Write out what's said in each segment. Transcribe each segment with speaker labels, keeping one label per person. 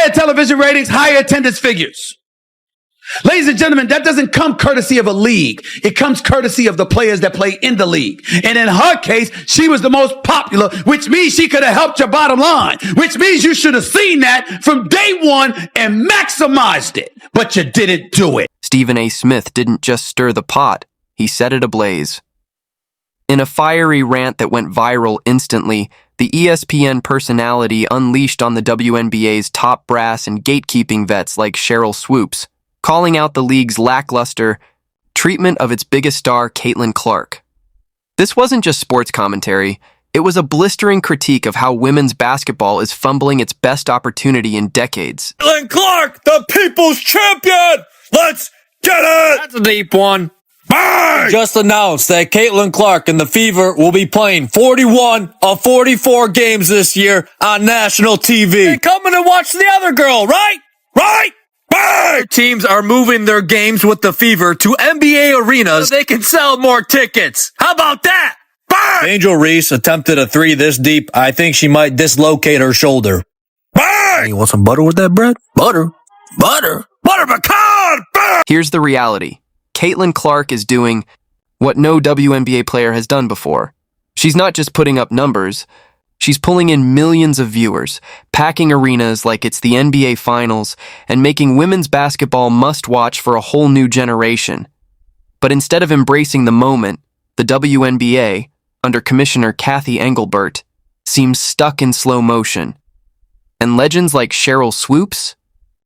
Speaker 1: higher television ratings, higher attendance figures. Ladies and gentlemen, that doesn't come courtesy of a league. It comes courtesy of the players that play in the league. And in her case, she was the most popular, which means she could have helped your bottom line, which means you should have seen that from day one and maximized it. But you didn't do it.
Speaker 2: Stephen A. Smith didn't just stir the pot. He set it ablaze. In a fiery rant that went viral instantly, the ESPN personality unleashed on the WNBA's top brass and gatekeeping vets like Sheryl Swoopes, calling out the league's lackluster treatment of its biggest star, Caitlin Clark. This wasn't just sports commentary. It was a blistering critique of how women's basketball is fumbling its best opportunity in decades.
Speaker 3: Caitlin Clark, the people's champion! Let's get it!
Speaker 4: That's a deep one.
Speaker 3: Bang! Just announced that Caitlin Clark and the Fever will be playing 41 of 44 games this year on national TV.
Speaker 4: Hey, come in and watch the other girl, right?
Speaker 3: Right? Bang!
Speaker 4: Teams are moving their games with the Fever to NBA arenas so they can sell more tickets. How about that?
Speaker 3: Bang! Angel Reese attempted a three this deep. I think she might dislocate her shoulder. Bang! You want some butter with that bread? Butter. Butter. Butter pecan! Bang!
Speaker 2: Here's the reality. Caitlin Clark is doing what no WNBA player has done before. She's not just putting up numbers. She's pulling in millions of viewers, packing arenas like it's the NBA Finals, and making women's basketball must-watch for a whole new generation. But instead of embracing the moment, the WNBA, under Commissioner Kathy Engelbert, seems stuck in slow motion. And legends like Sheryl Swoopes?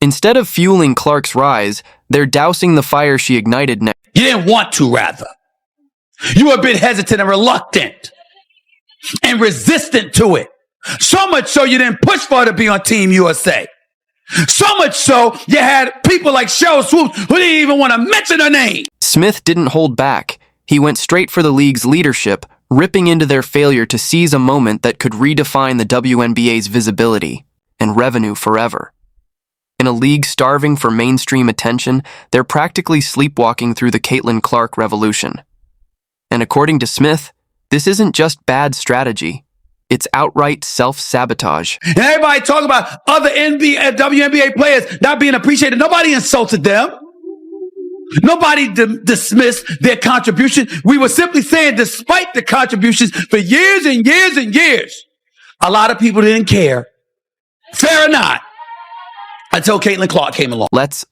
Speaker 2: Instead of fueling Clark's rise, they're dousing the fire she ignited next.
Speaker 1: You didn't want to, rather. You were a bit hesitant and reluctant and resistant to it. So much so you didn't push for her to be on Team USA. So much so you had people like Sheryl Swoopes who didn't even want to mention her name.
Speaker 2: Smith didn't hold back. He went straight for the league's leadership, ripping into their failure to seize a moment that could redefine the WNBA's visibility and revenue forever. In a league starving for mainstream attention, they're practically sleepwalking through the Caitlin Clark revolution. And according to Smith, this isn't just bad strategy. It's outright self-sabotage.
Speaker 1: And everybody talk about other WNBA players not being appreciated. Nobody insulted them. Nobody dismissed their contribution. We were simply saying, despite the contributions for years and years and years, a lot of people didn't care. Fair or not. Until Caitlin Clark came along.
Speaker 2: Let's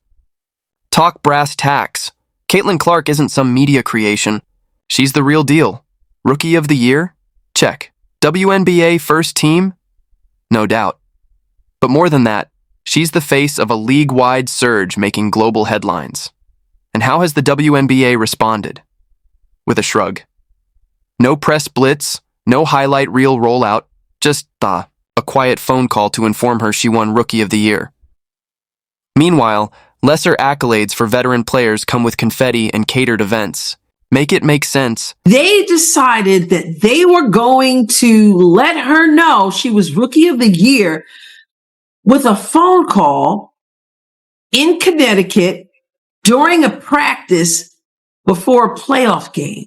Speaker 2: talk brass tacks. Caitlin Clark isn't some media creation. She's the real deal. Rookie of the Year? Check. WNBA first team? No doubt. But more than that, she's the face of a league-wide surge making global headlines. And how has the WNBA responded? With a shrug. No press blitz, no highlight reel rollout, just a quiet phone call to inform her she won Rookie of the Year. Meanwhile, lesser accolades for veteran players come with confetti and catered events. Make it make sense.
Speaker 5: They decided that they were going to let her know she was Rookie of the Year with a phone call in Connecticut during a practice before a playoff game.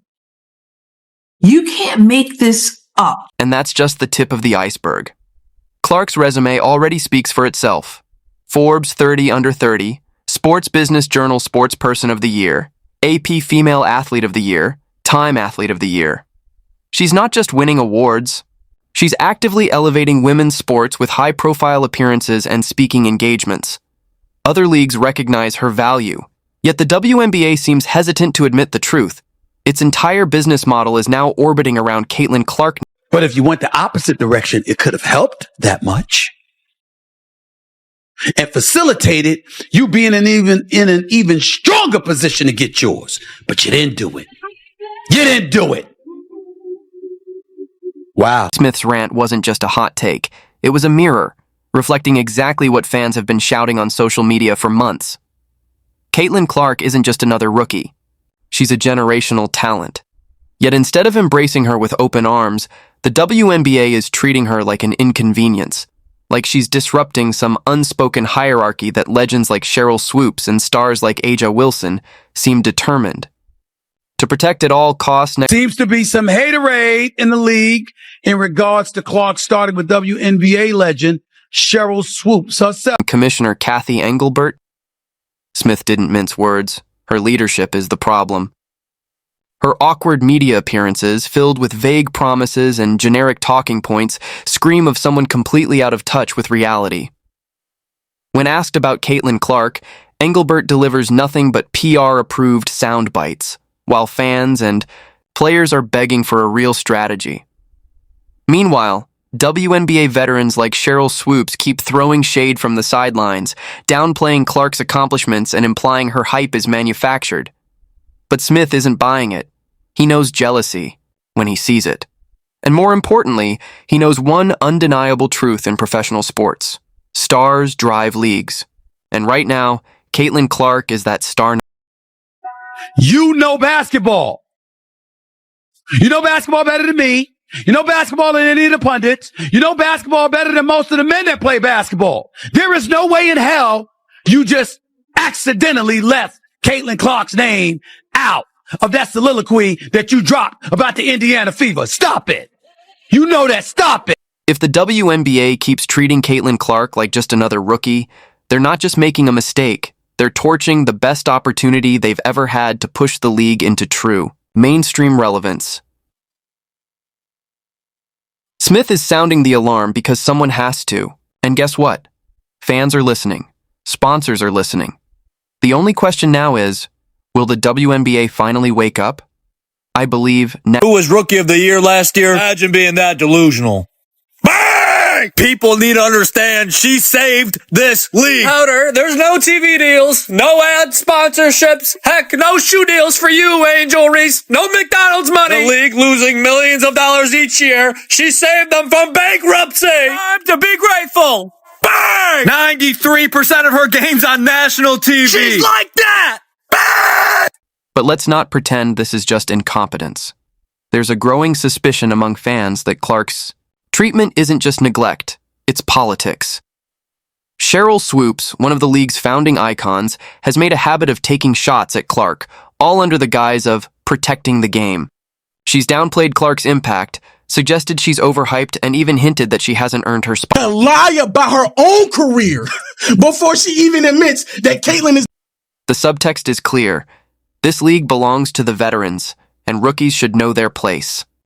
Speaker 5: You can't make this up.
Speaker 2: And that's just the tip of the iceberg. Clark's resume already speaks for itself. Forbes 30 Under 30, Sports Business Journal Sports Person of the Year, AP Female Athlete of the Year, Time Athlete of the Year. She's not just winning awards. She's actively elevating women's sports with high-profile appearances and speaking engagements. Other leagues recognize her value, yet the WNBA seems hesitant to admit the truth. Its entire business model is now orbiting around Caitlin Clark.
Speaker 1: But if you went the opposite direction, it could have helped that much. And facilitated you being in an even stronger position to get yours. But you didn't do it. You didn't do it. Wow.
Speaker 2: Smith's rant wasn't just a hot take. It was a mirror, reflecting exactly what fans have been shouting on social media for months. Caitlin Clark isn't just another rookie. She's a generational talent. Yet instead of embracing her with open arms, the WNBA is treating her like an inconvenience. Like she's disrupting some unspoken hierarchy that legends like Sheryl Swoopes and stars like Aja Wilson seem determined to protect at all costs.
Speaker 1: Seems to be some haterade in the league in regards to Clark starting with WNBA legend Sheryl Swoopes herself.
Speaker 2: Commissioner Kathy Engelbert? Smith didn't mince words. Her leadership is the problem. Her awkward media appearances, filled with vague promises and generic talking points, scream of someone completely out of touch with reality. When asked about Caitlin Clark, Engelbert delivers nothing but PR-approved sound bites, while fans and players are begging for a real strategy. Meanwhile, WNBA veterans like Sheryl Swoopes keep throwing shade from the sidelines, downplaying Clark's accomplishments and implying her hype is manufactured. But Smith isn't buying it. He knows jealousy when he sees it. And more importantly, he knows one undeniable truth in professional sports. Stars drive leagues. And right now, Caitlin Clark is that star.
Speaker 1: You know basketball. You know basketball better than me. You know basketball than any of the pundits. You know basketball better than most of the men that play basketball. There is no way in hell you just accidentally left Caitlin Clark's name out of that soliloquy that you dropped about the Indiana Fever. Stop it. You know that. Stop it.
Speaker 2: If the WNBA keeps treating Caitlin Clark like just another rookie, they're not just making a mistake. They're torching the best opportunity they've ever had to push the league into true, mainstream relevance. Smith is sounding the alarm because someone has to. And guess what? Fans are listening. Sponsors are listening. The only question now is, will the WNBA finally wake up? I believe now.
Speaker 3: Who was Rookie of the Year last year? Imagine being that delusional. Bang! People need to understand she saved this league.
Speaker 4: Powder, there's no TV deals, no ad sponsorships, heck, no shoe deals for you, Angel Reese, no McDonald's money.
Speaker 3: The league losing millions of dollars each year. She saved them from bankruptcy.
Speaker 4: Time to be grateful.
Speaker 3: Bang!
Speaker 4: 93% of her games on national TV.
Speaker 3: She's like that. Bang!
Speaker 2: But let's not pretend this is just incompetence. There's a growing suspicion among fans that Clark's treatment isn't just neglect, it's politics. Sheryl Swoopes, one of the league's founding icons, has made a habit of taking shots at Clark, all under the guise of protecting the game. She's downplayed Clark's impact, suggested she's overhyped, and even hinted that she hasn't earned her spot.
Speaker 6: To lie about her own career before she even admits that Caitlin is.
Speaker 2: The subtext is clear. This league belongs to the veterans, and rookies should know their place.